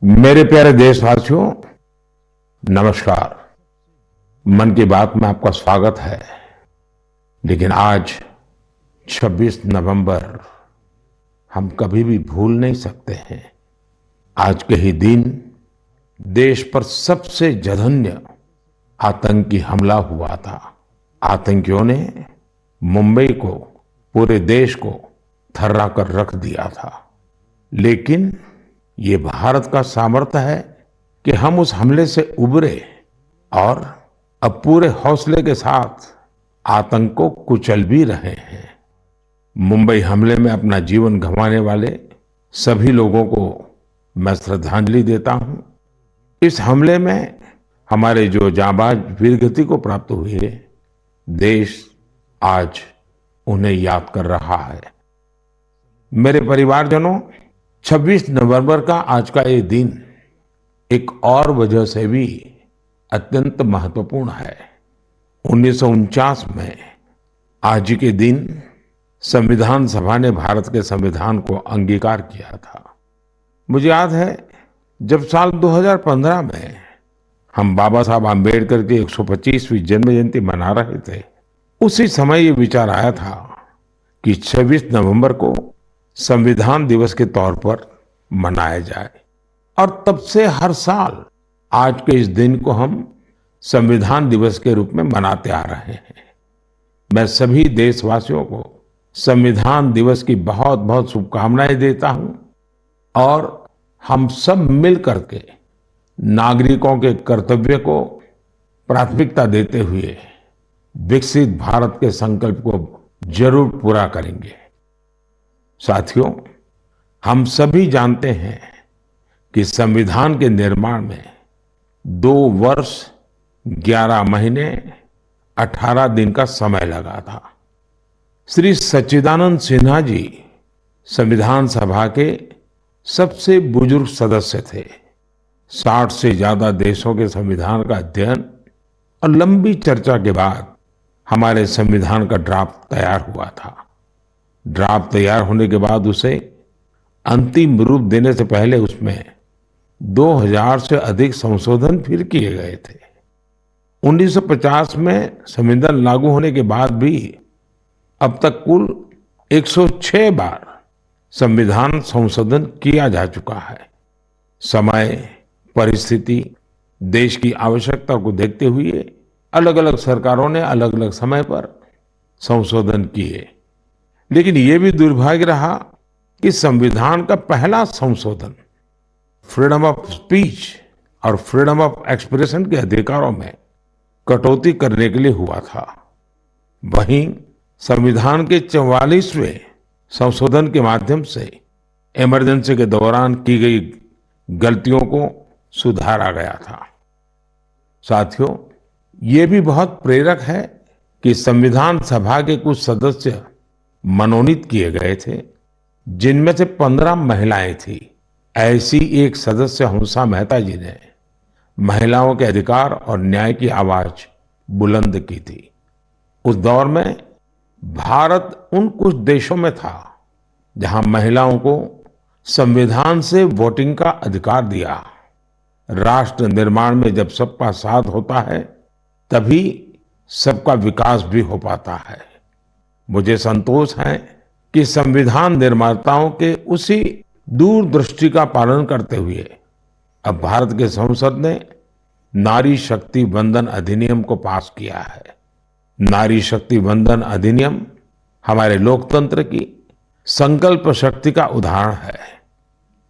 मेरे प्यारे देशवासियों, नमस्कार। मन की बात में आपका स्वागत है। लेकिन आज 26 नवंबर हम कभी भी भूल नहीं सकते हैं। आज के ही दिन देश पर सबसे जघन्य आतंकी हमला हुआ था। आतंकियों ने मुंबई को, पूरे देश को थर्रा कर रख दिया था। लेकिन ये भारत का सामर्थ्य है कि हम उस हमले से उबरे और अब पूरे हौसले के साथ आतंक को कुचल भी रहे हैं। मुंबई हमले में अपना जीवन गंवाने वाले सभी लोगों को मैं श्रद्धांजलि देता हूं। इस हमले में हमारे जो जांबाज वीरगति को प्राप्त हुए, देश आज उन्हें याद कर रहा है। मेरे परिवारजनों, 26 नवंबर का आज का ये दिन एक और वजह से भी अत्यंत महत्वपूर्ण है। 1949 में आज के दिन संविधान सभा ने भारत के संविधान को अंगीकार किया था। मुझे याद है, जब साल 2015 में हम बाबा साहब आम्बेडकर की 125वीं जन्म जयंती मना रहे थे, उसी समय ये विचार आया था कि 26 नवंबर को संविधान दिवस के तौर पर मनाया जाए। और तब से हर साल आज के इस दिन को हम संविधान दिवस के रूप में मनाते आ रहे हैं। मैं सभी देशवासियों को संविधान दिवस की बहुत बहुत शुभकामनाएं देता हूं और हम सब मिल करके नागरिकों के कर्तव्य को प्राथमिकता देते हुए विकसित भारत के संकल्प को जरूर पूरा करेंगे। साथियों, हम सभी जानते हैं कि संविधान के निर्माण में 2 वर्ष 11 महीने 18 दिन का समय लगा था। श्री सच्चिदानंद सिन्हा जी संविधान सभा के सबसे बुजुर्ग सदस्य थे। 60 से ज्यादा देशों के संविधान का अध्ययन और लंबी चर्चा के बाद हमारे संविधान का ड्राफ्ट तैयार हुआ था। ड्राफ्ट तैयार होने के बाद उसे अंतिम रूप देने से पहले उसमें 2000 से अधिक संशोधन फिर किए गए थे। 1950 में संविधान लागू होने के बाद भी अब तक कुल 106 बार संविधान संशोधन किया जा चुका है। समय, परिस्थिति, देश की आवश्यकता को देखते हुए अलग अलग सरकारों ने अलग अलग समय पर संशोधन किए। लेकिन ये भी दुर्भाग्य रहा कि संविधान का पहला संशोधन फ्रीडम ऑफ स्पीच और फ्रीडम ऑफ एक्सप्रेशन के अधिकारों में कटौती करने के लिए हुआ था। वहीं संविधान के 44वें संशोधन के माध्यम से इमरजेंसी के दौरान की गई गलतियों को सुधारा गया था। साथियों, ये भी बहुत प्रेरक है कि संविधान सभा के कुछ सदस्य मनोनीत किए गए थे, जिनमें से 15 महिलाएं थी। ऐसी एक सदस्य हंसा मेहता जी ने महिलाओं के अधिकार और न्याय की आवाज बुलंद की थी। उस दौर में भारत उन कुछ देशों में था जहां महिलाओं को संविधान से वोटिंग का अधिकार दिया। राष्ट्र निर्माण में जब सबका साथ होता है, तभी सबका विकास भी हो पाता है। मुझे संतोष है कि संविधान निर्माताओं के उसी दूरदृष्टि का पालन करते हुए अब भारत के संसद ने नारी शक्ति वंदन अधिनियम को पास किया है। नारी शक्ति वंदन अधिनियम हमारे लोकतंत्र की संकल्प शक्ति का उदाहरण है।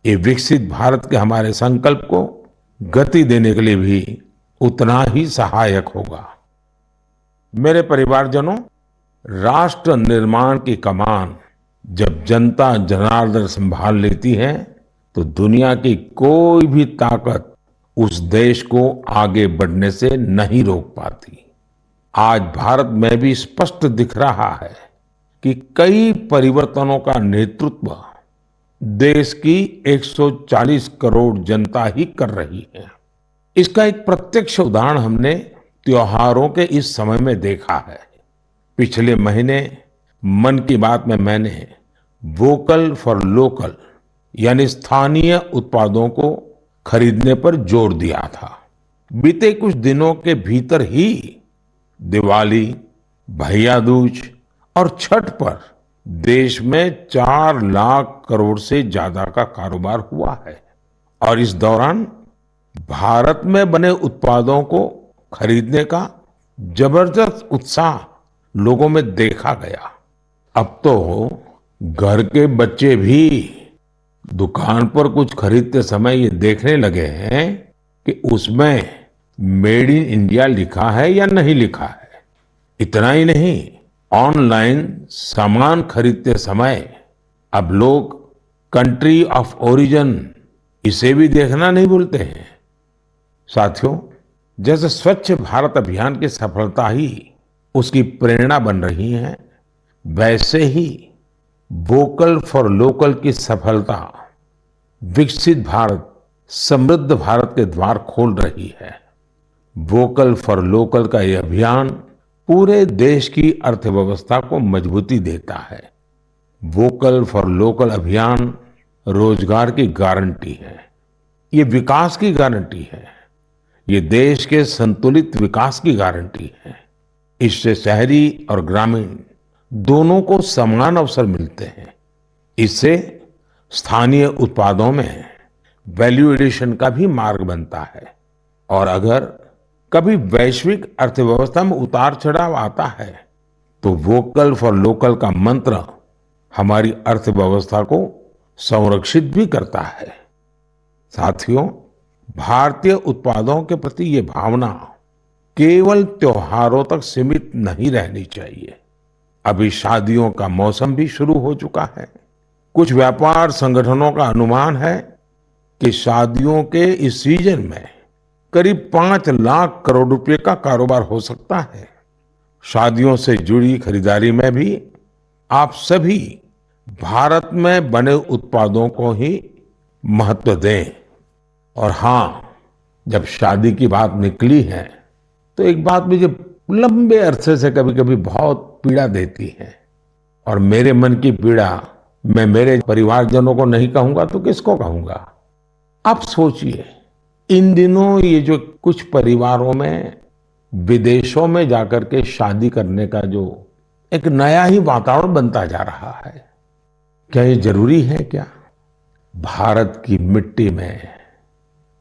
ये विकसित भारत के हमारे संकल्प को गति देने के लिए भी उतना ही सहायक होगा। मेरे परिवारजनों, राष्ट्र निर्माण की कमान जब जनता जनार्दन संभाल लेती है, तो दुनिया की कोई भी ताकत उस देश को आगे बढ़ने से नहीं रोक पाती। आज भारत में भी स्पष्ट दिख रहा है कि कई परिवर्तनों का नेतृत्व देश की 140 करोड़ जनता ही कर रही है। इसका एक प्रत्यक्ष उदाहरण हमने त्योहारों के इस समय में देखा है। पिछले महीने मन की बात में मैंने वोकल फॉर लोकल यानी स्थानीय उत्पादों को खरीदने पर जोर दिया था। बीते कुछ दिनों के भीतर ही दिवाली, भैया दूज और छठ पर देश में 4 लाख करोड़ से ज्यादा का कारोबार हुआ है। और इस दौरान भारत में बने उत्पादों को खरीदने का जबरदस्त उत्साह लोगों में देखा गया। अब तो घर के बच्चे भी दुकान पर कुछ खरीदते समय ये देखने लगे हैं कि उसमें मेड इन इंडिया लिखा है या नहीं लिखा है। इतना ही नहीं, ऑनलाइन सामान खरीदते समय अब लोग कंट्री ऑफ ओरिजिन इसे भी देखना नहीं भूलते हैं। साथियों, जैसे स्वच्छ भारत अभियान की सफलता ही उसकी प्रेरणा बन रही है, वैसे ही वोकल फॉर लोकल की सफलता विकसित भारत, समृद्ध भारत के द्वार खोल रही है। वोकल फॉर लोकल का यह अभियान पूरे देश की अर्थव्यवस्था को मजबूती देता है। वोकल फॉर लोकल अभियान रोजगार की गारंटी है, ये विकास की गारंटी है, ये देश के संतुलित विकास की गारंटी है। इससे शहरी और ग्रामीण दोनों को समान अवसर मिलते हैं। इससे स्थानीय उत्पादों में वैल्यू एडिशन का भी मार्ग बनता है। और अगर कभी वैश्विक अर्थव्यवस्था में उतार चढ़ाव आता है तो वोकल फॉर लोकल का मंत्र हमारी अर्थव्यवस्था को संरक्षित भी करता है। साथियों, भारतीय उत्पादों के प्रति ये भावना केवल त्योहारों तक सीमित नहीं रहनी चाहिए। अभी शादियों का मौसम भी शुरू हो चुका है। कुछ व्यापार संगठनों का अनुमान है कि शादियों के इस सीजन में करीब 5 लाख करोड़ रुपए का कारोबार हो सकता है। शादियों से जुड़ी खरीदारी में भी आप सभी भारत में बने उत्पादों को ही महत्व दें। और हाँ, जब शादी की बात निकली है तो एक बात मुझे लंबे अरसे से कभी कभी बहुत पीड़ा देती है। और मेरे मन की पीड़ा मैं मेरे परिवारजनों को नहीं कहूंगा तो किसको कहूंगा। आप सोचिए, इन दिनों ये जो कुछ परिवारों में विदेशों में जाकर के शादी करने का जो एक नया ही वातावरण बनता जा रहा है, क्या ये जरूरी है क्या? भारत की मिट्टी में,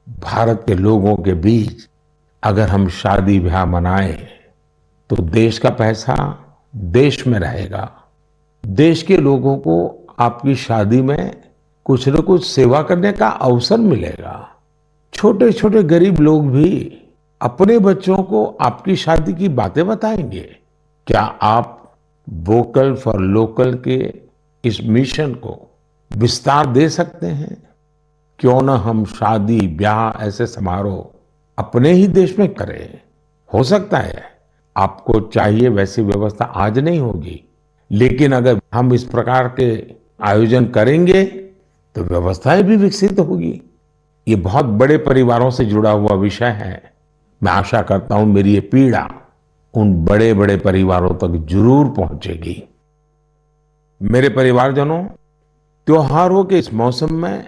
भारत के लोगों के बीच अगर हम शादी ब्याह मनाएं तो देश का पैसा देश में रहेगा। देश के लोगों को आपकी शादी में कुछ न कुछ सेवा करने का अवसर मिलेगा। छोटे छोटे गरीब लोग भी अपने बच्चों को आपकी शादी की बातें बताएंगे। क्या आप वोकल फॉर लोकल के इस मिशन को विस्तार दे सकते हैं? क्यों न हम शादी ब्याह ऐसे समारोह अपने ही देश में करें। हो सकता है आपको चाहिए वैसी व्यवस्था आज नहीं होगी, लेकिन अगर हम इस प्रकार के आयोजन करेंगे तो व्यवस्थाएं भी विकसित होगी। ये बहुत बड़े परिवारों से जुड़ा हुआ विषय है। मैं आशा करता हूं मेरी ये पीड़ा उन बड़े बड़े परिवारों तक जरूर पहुंचेगी। मेरे परिवारजनों, त्योहारों के इस मौसम में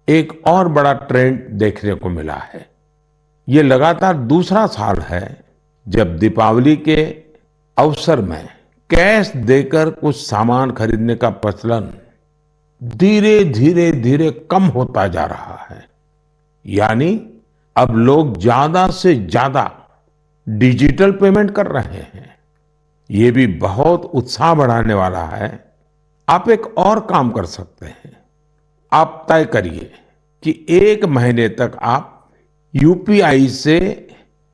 एक और बड़ा ट्रेंड देखने को मिला है। ये लगातार दूसरा साल है जब दीपावली के अवसर में कैश देकर कुछ सामान खरीदने का प्रचलन धीरे धीरे धीरे कम होता जा रहा है। यानी अब लोग ज्यादा से ज्यादा डिजिटल पेमेंट कर रहे हैं। ये भी बहुत उत्साह बढ़ाने वाला है। आप एक और काम कर सकते हैं। आप तय करिए कि 1 महीने तक आप यूपीआई से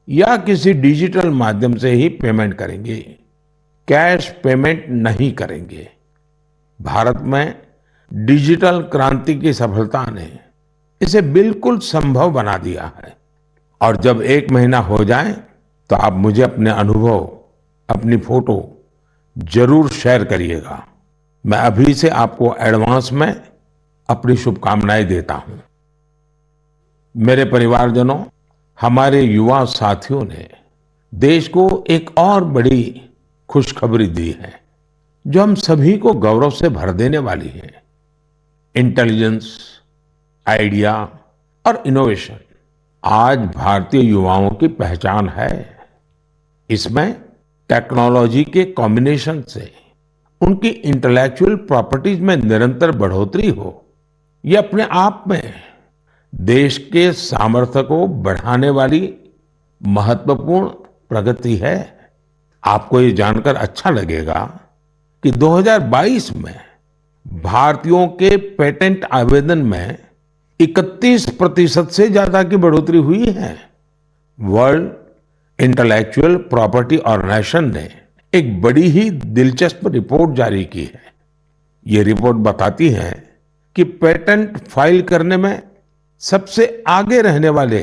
या किसी डिजिटल माध्यम से ही पेमेंट करेंगे, कैश पेमेंट नहीं करेंगे। भारत में डिजिटल क्रांति की सफलता ने इसे बिल्कुल संभव बना दिया है। और जब 1 महीना हो जाए तो आप मुझे अपने अनुभव, अपनी फोटो जरूर शेयर करिएगा। मैं अभी से आपको एडवांस में अपनी शुभकामनाएं देता हूं। मेरे परिवारजनों, हमारे युवा साथियों ने देश को एक और बड़ी खुशखबरी दी है जो हम सभी को गौरव से भर देने वाली है। इंटेलिजेंस, आइडिया और इनोवेशन आज भारतीय युवाओं की पहचान है। इसमें टेक्नोलॉजी के कॉम्बिनेशन से उनकी इंटेलेक्चुअल प्रॉपर्टीज में निरंतर बढ़ोतरी हो, ये अपने आप में देश के सामर्थ्य को बढ़ाने वाली महत्वपूर्ण प्रगति है। आपको ये जानकर अच्छा लगेगा कि 2022 में भारतीयों के पेटेंट आवेदन में 31% से ज्यादा की बढ़ोतरी हुई है। वर्ल्ड इंटेलेक्चुअल प्रॉपर्टी ऑर्गेनाइजेशन ने एक बड़ी ही दिलचस्प रिपोर्ट जारी की है। ये रिपोर्ट बताती है कि पेटेंट फाइल करने में सबसे आगे रहने वाले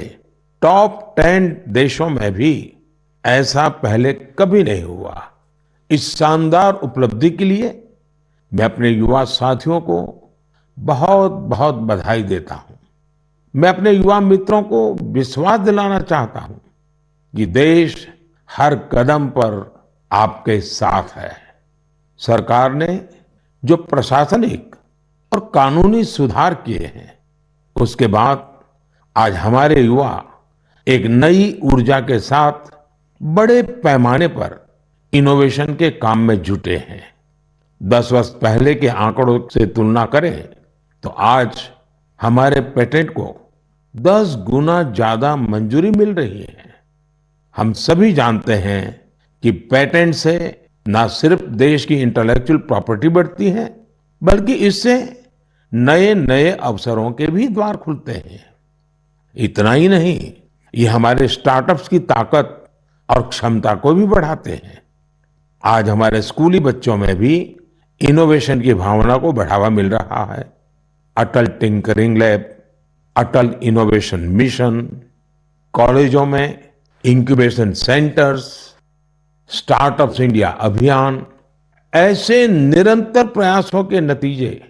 टॉप 10 देशों में भी ऐसा पहले कभी नहीं हुआ। इस शानदार उपलब्धि के लिए मैं अपने युवा साथियों को बहुत बहुत बधाई देता हूं। मैं अपने युवा मित्रों को विश्वास दिलाना चाहता हूं कि देश हर कदम पर आपके साथ है। सरकार ने जो प्रशासनिक और कानूनी सुधार किए हैं, उसके बाद आज हमारे युवा एक नई ऊर्जा के साथ बड़े पैमाने पर इनोवेशन के काम में जुटे हैं। 10 वर्ष पहले के आंकड़ों से तुलना करें तो आज हमारे पेटेंट को 10 गुना ज्यादा मंजूरी मिल रही है। हम सभी जानते हैं कि पेटेंट से न सिर्फ देश की इंटेलेक्चुअल प्रॉपर्टी बढ़ती है, बल्कि इससे नए नए अवसरों के भी द्वार खुलते हैं। इतना ही नहीं, ये हमारे स्टार्टअप्स की ताकत और क्षमता को भी बढ़ाते हैं। आज हमारे स्कूली बच्चों में भी इनोवेशन की भावना को बढ़ावा मिल रहा है। अटल टिंकरिंग लैब, अटल इनोवेशन मिशन, कॉलेजों में इंक्यूबेशन सेंटर्स, स्टार्टअप्स इंडिया अभियान, ऐसे निरंतर प्रयासों के नतीजे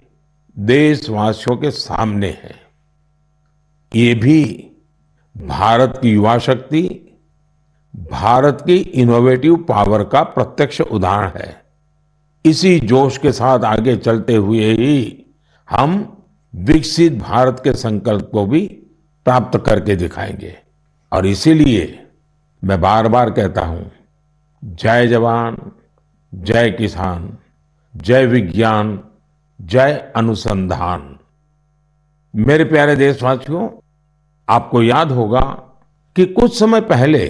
देशवासियों के सामने हैं। ये भी भारत की युवा शक्ति, भारत की इनोवेटिव पावर का प्रत्यक्ष उदाहरण है। इसी जोश के साथ आगे चलते हुए ही हम विकसित भारत के संकल्प को भी प्राप्त करके दिखाएंगे। और इसीलिए मैं बार बार कहता हूं, जय जवान, जय किसान, जय विज्ञान, जय अनुसंधान। मेरे प्यारे देशवासियों, आपको याद होगा कि कुछ समय पहले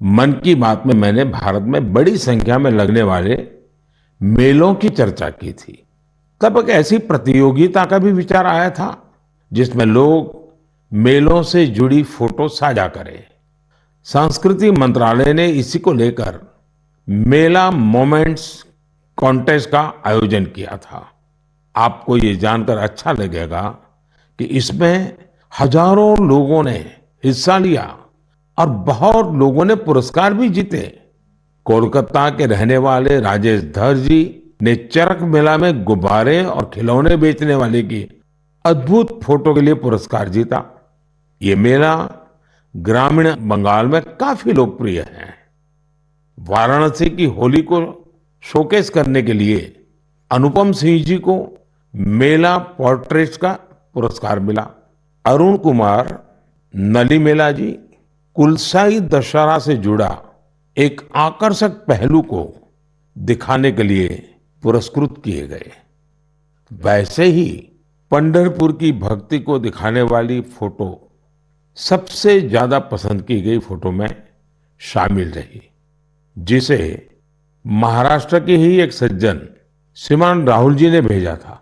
मन की बात में मैंने भारत में बड़ी संख्या में लगने वाले मेलों की चर्चा की थी। तब एक ऐसी प्रतियोगिता का भी विचार आया था जिसमें लोग मेलों से जुड़ी फोटो साझा करें। संस्कृति मंत्रालय ने इसी को लेकर मेला मोमेंट्स कॉन्टेस्ट का आयोजन किया था। आपको ये जानकर अच्छा लगेगा कि इसमें हजारों लोगों ने हिस्सा लिया और बहुत लोगों ने पुरस्कार भी जीते। कोलकाता के रहने वाले राजेश धर जी ने चरक मेला में गुब्बारे और खिलौने बेचने वाले की अद्भुत फोटो के लिए पुरस्कार जीता। ये मेला ग्रामीण बंगाल में काफी लोकप्रिय है। वाराणसी की होली को शोकेस करने के लिए अनुपम सिंह जी को मेला पोर्ट्रेट्स का पुरस्कार मिला। अरुण कुमार नलीमेला जी कुलसाई दशहरा से जुड़ा एक आकर्षक पहलू को दिखाने के लिए पुरस्कृत किए गए। वैसे ही पंढरपुर की भक्ति को दिखाने वाली फोटो सबसे ज्यादा पसंद की गई फोटो में शामिल रही, जिसे महाराष्ट्र के ही एक सज्जन श्रीमान राहुल जी ने भेजा था।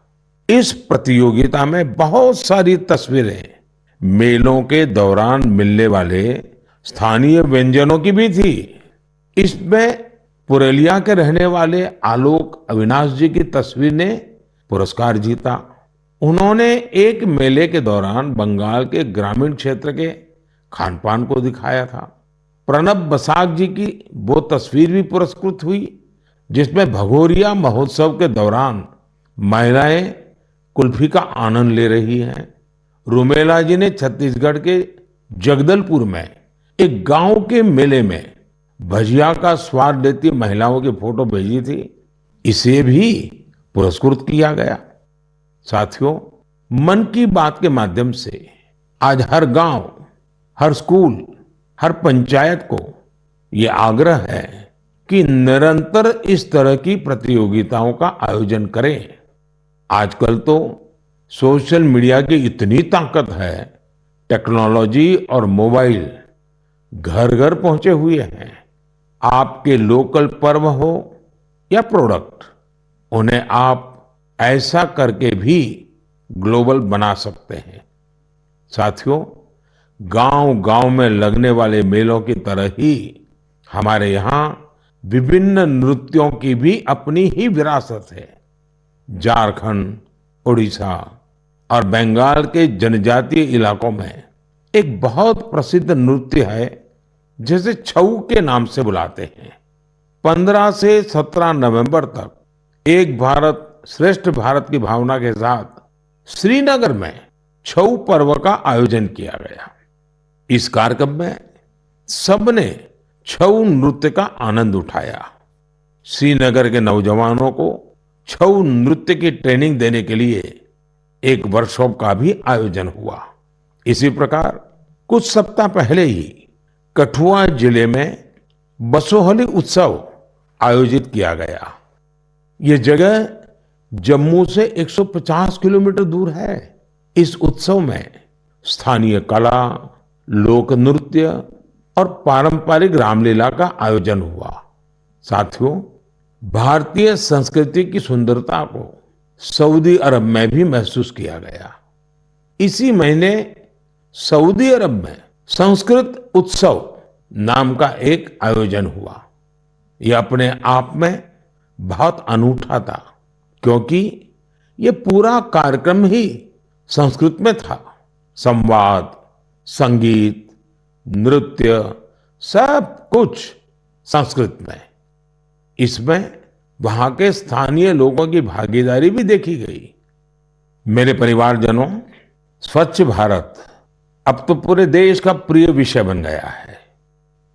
इस प्रतियोगिता में बहुत सारी तस्वीरें मेलों के दौरान मिलने वाले स्थानीय व्यंजनों की भी थी। इसमें पुरुलिया के रहने वाले आलोक अविनाश जी की तस्वीर ने पुरस्कार जीता। उन्होंने एक मेले के दौरान बंगाल के ग्रामीण क्षेत्र के खान पान को दिखाया था। प्रणब बसाक जी की वो तस्वीर भी पुरस्कृत हुई जिसमें भगोरिया महोत्सव के दौरान महिलाएं कुल्फी का आनंद ले रही हैं। रूमेला जी ने छत्तीसगढ़ के जगदलपुर में एक गांव के मेले में भजिया का स्वाद लेती महिलाओं की फोटो भेजी थी। इसे भी पुरस्कृत किया गया। साथियों, मन की बात के माध्यम से आज हर गांव, हर स्कूल, हर पंचायत को ये आग्रह है कि निरंतर इस तरह की प्रतियोगिताओं का आयोजन करें। आजकल तो सोशल मीडिया की इतनी ताकत है, टेक्नोलॉजी और मोबाइल घर घर पहुंचे हुए हैं। आपके लोकल पर्व हो या प्रोडक्ट, उन्हें आप ऐसा करके भी ग्लोबल बना सकते हैं। साथियों, गांव गांव में लगने वाले मेलों की तरह ही हमारे यहाँ विभिन्न नृत्यों की भी अपनी ही विरासत है। झारखंड, उड़ीसा और बंगाल के जनजातीय इलाकों में एक बहुत प्रसिद्ध नृत्य है जिसे छऊ के नाम से बुलाते हैं। 15 से 17 नवंबर तक एक भारत श्रेष्ठ भारत की भावना के साथ श्रीनगर में छऊ पर्व का आयोजन किया गया। इस कार्यक्रम में सबने छऊ नृत्य का आनंद उठाया। श्रीनगर के नौजवानों को छऊ नृत्य की ट्रेनिंग देने के लिए एक वर्कशॉप का भी आयोजन हुआ। इसी प्रकार कुछ सप्ताह पहले ही कठुआ जिले में बसोहली उत्सव आयोजित किया गया। ये जगह जम्मू से 150 किलोमीटर दूर है। इस उत्सव में स्थानीय कला, लोक नृत्य और पारंपरिक रामलीला का आयोजन हुआ। साथियों, भारतीय संस्कृति की सुंदरता को सऊदी अरब में भी महसूस किया गया। इसी महीने सऊदी अरब में संस्कृत उत्सव नाम का एक आयोजन हुआ। यह अपने आप में बहुत अनूठा था, क्योंकि ये पूरा कार्यक्रम ही संस्कृत में था। संवाद, संगीत, नृत्य, सब कुछ संस्कृत में। इसमें वहां के स्थानीय लोगों की भागीदारी भी देखी गई। मेरे परिवारजनों, स्वच्छ भारत अब तो पूरे देश का प्रिय विषय बन गया है।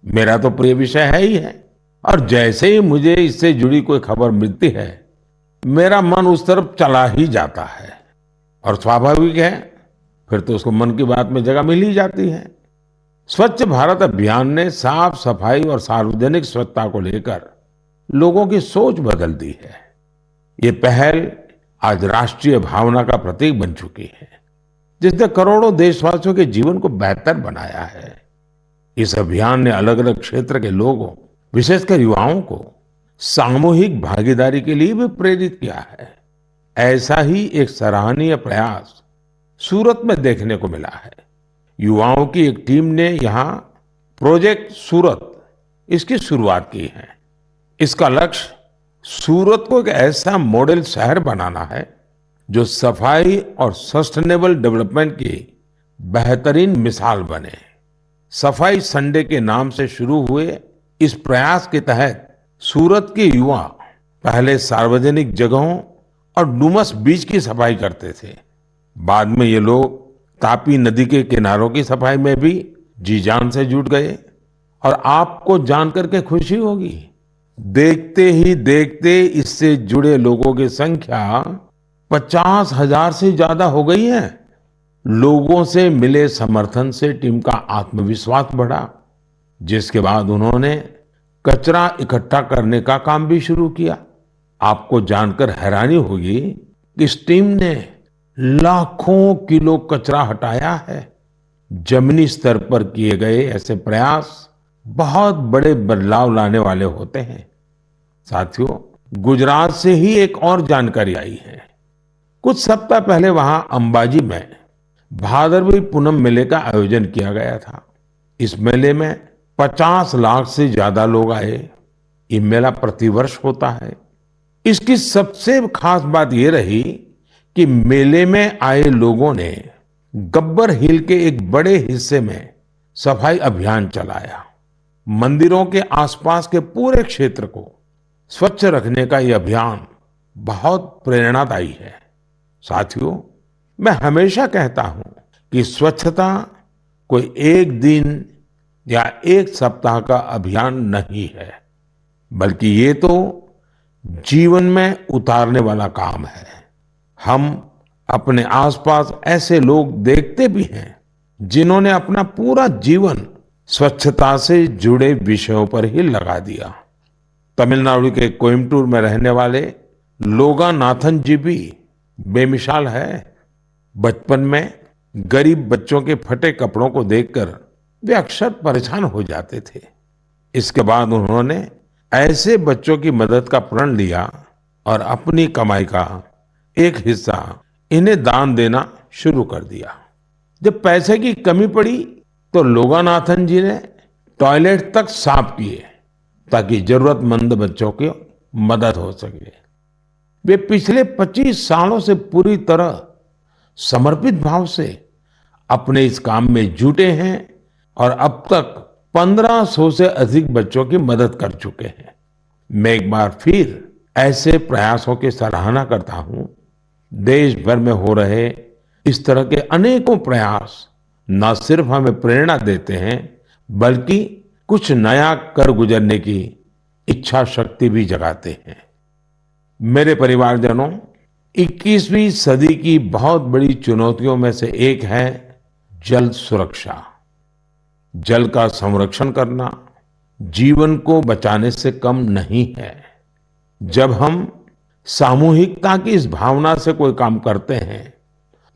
मेरा तो प्रिय विषय है ही है, और जैसे ही मुझे इससे जुड़ी कोई खबर मिलती है, मेरा मन उस तरफ चला ही जाता है। और स्वाभाविक है, फिर तो उसको मन की बात में जगह मिल ही जाती है। स्वच्छ भारत अभियान ने साफ सफाई और सार्वजनिक स्वच्छता को लेकर लोगों की सोच बदल दी है। ये पहल आज राष्ट्रीय भावना का प्रतीक बन चुकी है, जिसने करोड़ों देशवासियों के जीवन को बेहतर बनाया है। इस अभियान ने अलग अलग क्षेत्र के लोगों, विशेषकर युवाओं को सामूहिक भागीदारी के लिए भी प्रेरित किया है। ऐसा ही एक सराहनीय प्रयास सूरत में देखने को मिला है। युवाओं की एक टीम ने यहाँ प्रोजेक्ट सूरत, इसकी शुरुआत की है। इसका लक्ष्य सूरत को एक ऐसा मॉडल शहर बनाना है जो सफाई और सस्टेनेबल डेवलपमेंट की बेहतरीन मिसाल बने। सफाई संडे के नाम से शुरू हुए इस प्रयास के तहत सूरत के युवा पहले सार्वजनिक जगहों और डुमस बीच की सफाई करते थे। बाद में ये लोग तापी नदी के किनारों की सफाई में भी जी जान से जुट गए। और आपको जानकर के खुशी होगी, देखते ही देखते इससे जुड़े लोगों की संख्या 50,000 से ज्यादा हो गई है। लोगों से मिले समर्थन से टीम का आत्मविश्वास बढ़ा, जिसके बाद उन्होंने कचरा इकट्ठा करने का काम भी शुरू किया। आपको जानकर हैरानी होगी कि इस टीम ने लाखों किलो कचरा हटाया है। जमीनी स्तर पर किए गए ऐसे प्रयास बहुत बड़े बदलाव लाने वाले होते हैं। साथियों, गुजरात से ही एक और जानकारी आई है। कुछ सप्ताह पहले वहां अंबाजी में भादरवी पूनम मेले का आयोजन किया गया था। इस मेले में 50 लाख से ज्यादा लोग आए। ये मेला प्रतिवर्ष होता है। इसकी सबसे खास बात ये रही कि मेले में आए लोगों ने गब्बर हिल के एक बड़े हिस्से में सफाई अभियान चलाया। मंदिरों के आसपास के पूरे क्षेत्र को स्वच्छ रखने का यह अभियान बहुत प्रेरणादायी है। साथियों, मैं हमेशा कहता हूं कि स्वच्छता कोई एक दिन या एक सप्ताह का अभियान नहीं है, बल्कि ये तो जीवन में उतारने वाला काम है। हम अपने आसपास ऐसे लोग देखते भी हैं जिन्होंने अपना पूरा जीवन स्वच्छता से जुड़े विषयों पर ही लगा दिया। तमिलनाडु के कोयम्बटूर में रहने वाले लोगानाथन जी भी बेमिसाल है। बचपन में गरीब बच्चों के फटे कपड़ों को देखकर वे अक्सर परेशान हो जाते थे। इसके बाद उन्होंने ऐसे बच्चों की मदद का प्रण लिया और अपनी कमाई का एक हिस्सा इन्हें दान देना शुरू कर दिया। जब पैसे की कमी पड़ी तो लोगानाथन जी ने टॉयलेट तक साफ किए ताकि जरूरतमंद बच्चों की मदद हो सके। वे पिछले 25 सालों से पूरी तरह समर्पित भाव से अपने इस काम में जुटे हैं और अब तक 1500 से अधिक बच्चों की मदद कर चुके हैं। मैं एक बार फिर ऐसे प्रयासों की सराहना करता हूं। देश भर में हो रहे इस तरह के अनेकों प्रयास न सिर्फ हमें प्रेरणा देते हैं बल्कि कुछ नया कर गुजरने की इच्छा शक्ति भी जगाते हैं। मेरे परिवारजनों, 21वीं सदी की बहुत बड़ी चुनौतियों में से एक है जल सुरक्षा। जल का संरक्षण करना जीवन को बचाने से कम नहीं है। जब हम सामूहिकता की इस भावना से कोई काम करते हैं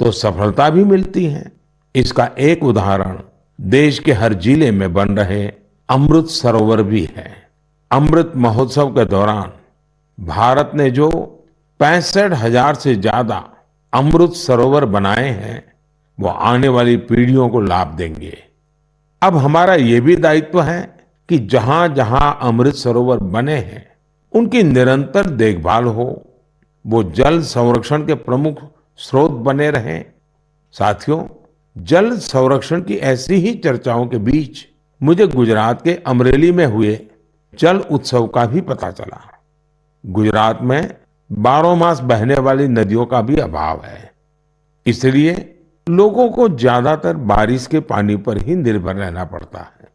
तो सफलता भी मिलती है। इसका एक उदाहरण देश के हर जिले में बन रहे अमृत सरोवर भी है। अमृत महोत्सव के दौरान भारत ने जो 65,000 से ज्यादा अमृत सरोवर बनाए हैं वो आने वाली पीढ़ियों को लाभ देंगे। अब हमारा ये भी दायित्व है कि जहां जहां अमृत सरोवर बने हैं उनकी निरंतर देखभाल हो, वो जल संरक्षण के प्रमुख स्रोत बने रहें। साथियों, जल संरक्षण की ऐसी ही चर्चाओं के बीच मुझे गुजरात के अमरेली में हुए जल उत्सव का भी पता चला। गुजरात में 12 मास बहने वाली नदियों का भी अभाव है, इसलिए लोगों को ज्यादातर बारिश के पानी पर ही निर्भर रहना पड़ता है।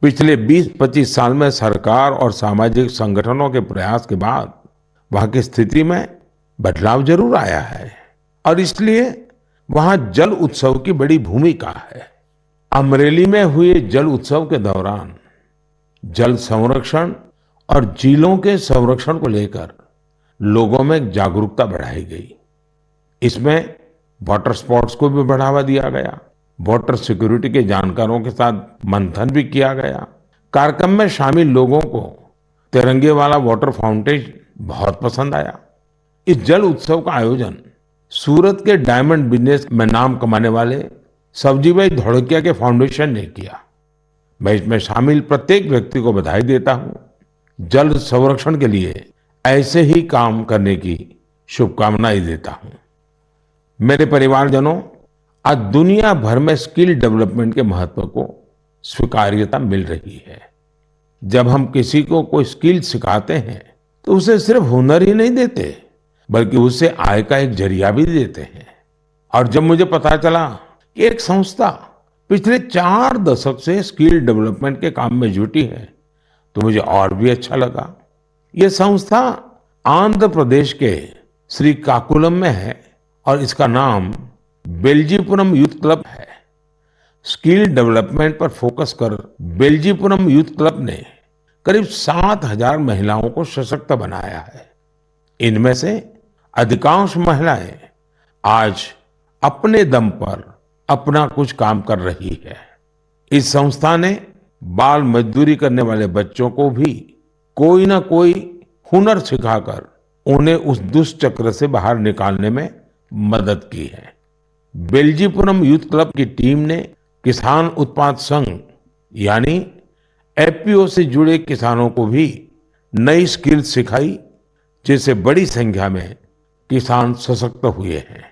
पिछले 20-25 साल में सरकार और सामाजिक संगठनों के प्रयास के बाद वहां की स्थिति में बदलाव जरूर आया है और इसलिए वहां जल उत्सव की बड़ी भूमिका है। अमरेली में हुए जल उत्सव के दौरान जल संरक्षण और झीलों के संरक्षण को लेकर लोगों में जागरूकता बढ़ाई गई। इसमें वाटर स्पोर्ट्स को भी बढ़ावा दिया गया। वाटर सिक्योरिटी के जानकारों के साथ मंथन भी किया गया। कार्यक्रम में शामिल लोगों को तिरंगे वाला वाटर फाउंटेन बहुत पसंद आया। इस जल उत्सव का आयोजन सूरत के डायमंड बिजनेस में नाम कमाने वाले सब्जी भाई धोड़किया के फाउंडेशन ने किया। मैं इसमें शामिल प्रत्येक व्यक्ति को बधाई देता हूं। जल संरक्षण के लिए ऐसे ही काम करने की शुभकामनाएं देता हूं। मेरे परिवारजनों, आज दुनिया भर में स्किल डेवलपमेंट के महत्व को स्वीकार्यता मिल रही है। जब हम किसी को कोई स्किल सिखाते हैं तो उसे सिर्फ हुनर ही नहीं देते बल्कि उससे आय का एक जरिया भी देते हैं। और जब मुझे पता चला कि एक संस्था पिछले 4 दशक से स्किल डेवलपमेंट के काम में जुटी है तो मुझे और भी अच्छा लगा। ये संस्था आंध्र प्रदेश के श्रीकाकुलम में है और इसका नाम बेल्जीपुरम यूथ क्लब है। स्किल डेवलपमेंट पर फोकस कर बेल्जीपुरम यूथ क्लब ने करीब 7,000 महिलाओं को सशक्त बनाया है। इनमें से अधिकांश महिलाएं आज अपने दम पर अपना कुछ काम कर रही है। इस संस्था ने बाल मजदूरी करने वाले बच्चों को भी कोई ना कोई हुनर सिखाकर उन्हें उस दुष्चक्र से बाहर निकालने में मदद की है। बेल्जीपुरम यूथ क्लब की टीम ने किसान उत्पाद संघ यानी एफपीओ से जुड़े किसानों को भी नई स्किल सिखाई, जिससे बड़ी संख्या में किसान सशक्त हुए हैं।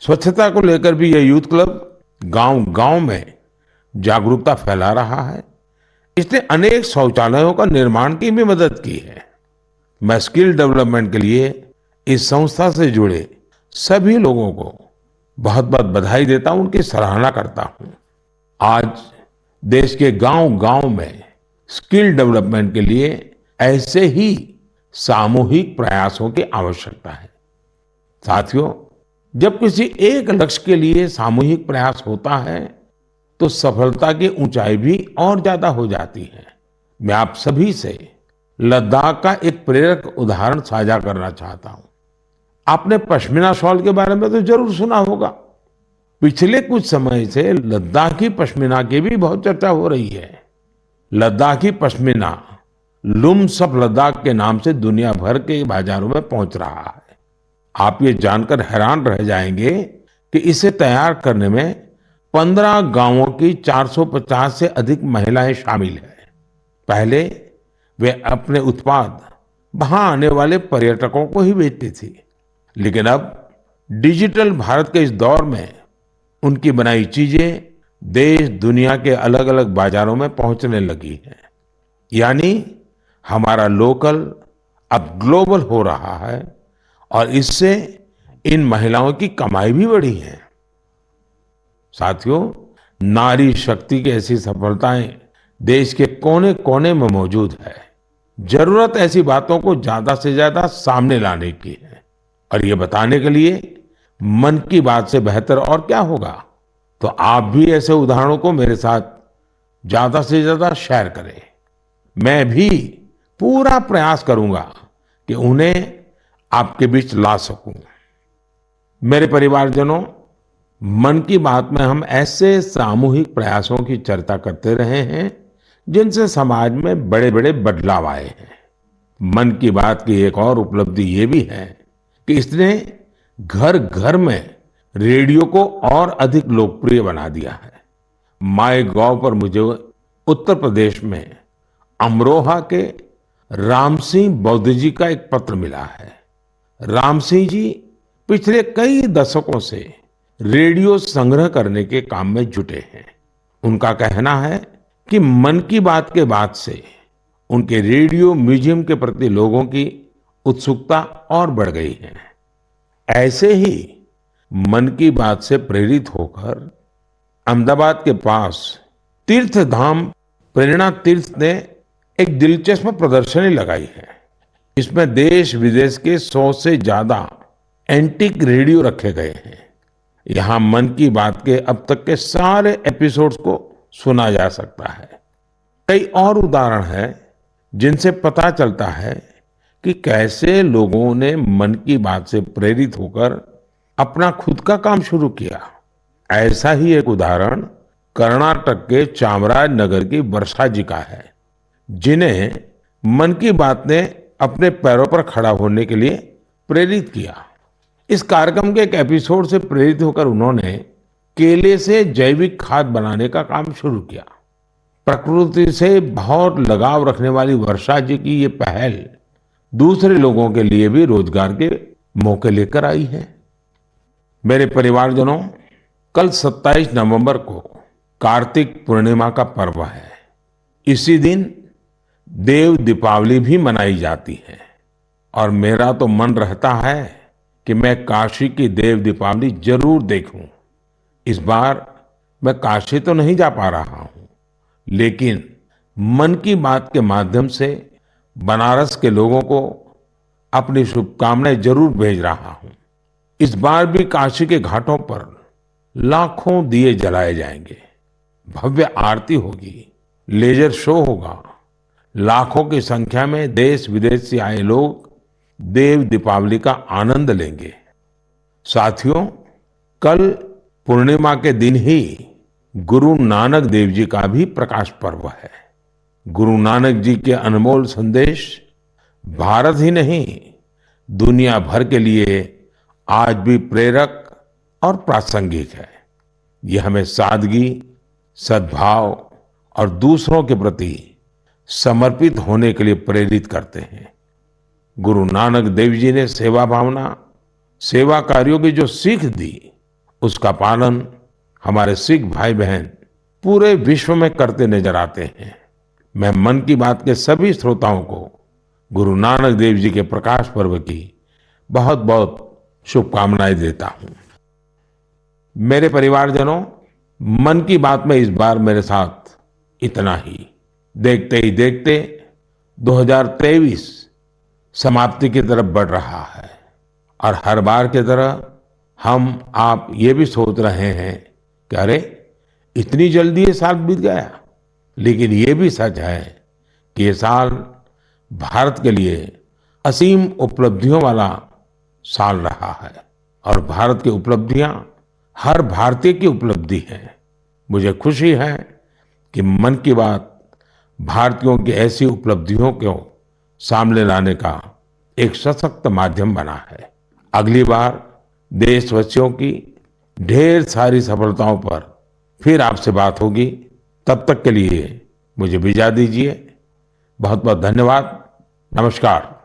स्वच्छता को लेकर भी यह यूथ क्लब गांव-गांव में जागरूकता फैला रहा है। इसने अनेक शौचालयों का निर्माण की भी मदद की है। मैं स्किल डेवलपमेंट के लिए इस संस्था से जुड़े सभी लोगों को बहुत बहुत बधाई देता हूं, उनकी सराहना करता हूं। आज देश के गांव-गांव में स्किल डेवलपमेंट के लिए ऐसे ही सामूहिक प्रयासों की आवश्यकता है। साथियों, जब किसी एक लक्ष्य के लिए सामूहिक प्रयास होता है तो सफलता की ऊंचाई भी और ज्यादा हो जाती है। मैं आप सभी से लद्दाख का एक प्रेरक उदाहरण साझा करना चाहता हूं। आपने पश्मीना शॉल के बारे में तो जरूर सुना होगा। पिछले कुछ समय से लद्दाखी पश्मीना की भी बहुत चर्चा हो रही है। लद्दाखी पश्मीना लुम्स ऑफ लद्दाख के नाम से दुनिया भर के बाजारों में पहुंच रहा है। आप ये जानकर हैरान रह जाएंगे कि इसे तैयार करने में 15 गांवों की 450 से अधिक महिलाएं शामिल हैं। पहले वे अपने उत्पाद वहां आने वाले पर्यटकों को ही बेचती थी, लेकिन अब डिजिटल भारत के इस दौर में उनकी बनाई चीजें देश दुनिया के अलग अलग बाजारों में पहुंचने लगी हैं। यानी हमारा लोकल अब ग्लोबल हो रहा है और इससे इन महिलाओं की कमाई भी बढ़ी है। साथियों, नारी शक्ति की ऐसी सफलताएं देश के कोने कोने में मौजूद है। जरूरत ऐसी बातों को ज्यादा से ज्यादा सामने लाने की है और ये बताने के लिए मन की बात से बेहतर और क्या होगा। तो आप भी ऐसे उदाहरणों को मेरे साथ ज्यादा से ज्यादा शेयर करें। मैं भी पूरा प्रयास करूंगा कि उन्हें आपके बीच ला सकूं। मेरे परिवारजनों, मन की बात में हम ऐसे सामूहिक प्रयासों की चर्चा करते रहे हैं जिनसे समाज में बड़े बड़े बदलाव आए हैं। मन की बात की एक और उपलब्धि ये भी है कि इसने घर घर में रेडियो को और अधिक लोकप्रिय बना दिया है। माय गॉव पर मुझे उत्तर प्रदेश में अमरोहा के राम सिंह बौद्ध जी का एक पत्र मिला है। राम सिंह जी पिछले कई दशकों से रेडियो संग्रह करने के काम में जुटे हैं। उनका कहना है कि मन की बात के बाद से उनके रेडियो म्यूजियम के प्रति लोगों की उत्सुकता और बढ़ गई है। ऐसे ही मन की बात से प्रेरित होकर अहमदाबाद के पास तीर्थ धाम प्रेरणा तीर्थ ने एक दिलचस्प प्रदर्शनी लगाई है। इसमें देश विदेश के 100 से ज्यादा एंटीक रेडियो रखे गए हैं। यहाँ मन की बात के अब तक के सारे एपिसोड्स को सुना जा सकता है। कई और उदाहरण हैं जिनसे पता चलता है कि कैसे लोगों ने मन की बात से प्रेरित होकर अपना खुद का काम शुरू किया। ऐसा ही एक उदाहरण कर्नाटक के चामराजनगर की वर्षा जी का है, जिन्हें मन की बात ने अपने पैरों पर खड़ा होने के लिए प्रेरित किया। इस कार्यक्रम के एक एपिसोड से प्रेरित होकर उन्होंने केले से जैविक खाद बनाने का काम शुरू किया। प्रकृति से बहुत लगाव रखने वाली वर्षा जी की ये पहल दूसरे लोगों के लिए भी रोजगार के मौके लेकर आई है। मेरे परिवारजनों, कल 27 नवंबर को कार्तिक पूर्णिमा का पर्व है। इसी दिन देव दीपावली भी मनाई जाती है और मेरा तो मन रहता है कि मैं काशी की देव दीपावली जरूर देखूं। इस बार मैं काशी तो नहीं जा पा रहा हूं, लेकिन मन की बात के माध्यम से बनारस के लोगों को अपनी शुभकामनाएं जरूर भेज रहा हूं। इस बार भी काशी के घाटों पर लाखों दिए जलाए जाएंगे, भव्य आरती होगी, लेजर शो होगा। लाखों की संख्या में देश विदेश से आए लोग देव दीपावली का आनंद लेंगे। साथियों, कल पूर्णिमा के दिन ही गुरु नानक देव जी का भी प्रकाश पर्व है। गुरु नानक जी के अनमोल संदेश भारत ही नहीं, दुनिया भर के लिए आज भी प्रेरक और प्रासंगिक है। यह हमें सादगी, सद्भाव और दूसरों के प्रति समर्पित होने के लिए प्रेरित करते हैं। गुरु नानक देव जी ने सेवा भावना, सेवा कार्यों की जो सीख दी, उसका पालन हमारे सिख भाई बहन पूरे विश्व में करते नजर आते हैं। मैं मन की बात के सभी श्रोताओं को गुरु नानक देव जी के प्रकाश पर्व की बहुत बहुत शुभकामनाएं देता हूं। मेरे परिवारजनों, मन की बात में इस बार मेरे साथ इतना ही। देखते ही देखते 2023 समाप्ति की तरफ बढ़ रहा है और हर बार की तरह हम आप ये भी सोच रहे हैं कि अरे इतनी जल्दी ये साल बीत गया। लेकिन ये भी सच है कि ये साल भारत के लिए असीम उपलब्धियों वाला साल रहा है और भारत की उपलब्धियां हर भारतीय की उपलब्धि है। मुझे खुशी है कि मन की बात भारतीयों की ऐसी उपलब्धियों को सामने लाने का एक सशक्त माध्यम बना है। अगली बार देशवासियों की ढेर सारी सफलताओं पर फिर आपसे बात होगी। तब तक के लिए मुझे विदा दीजिए। बहुत बहुत धन्यवाद। नमस्कार।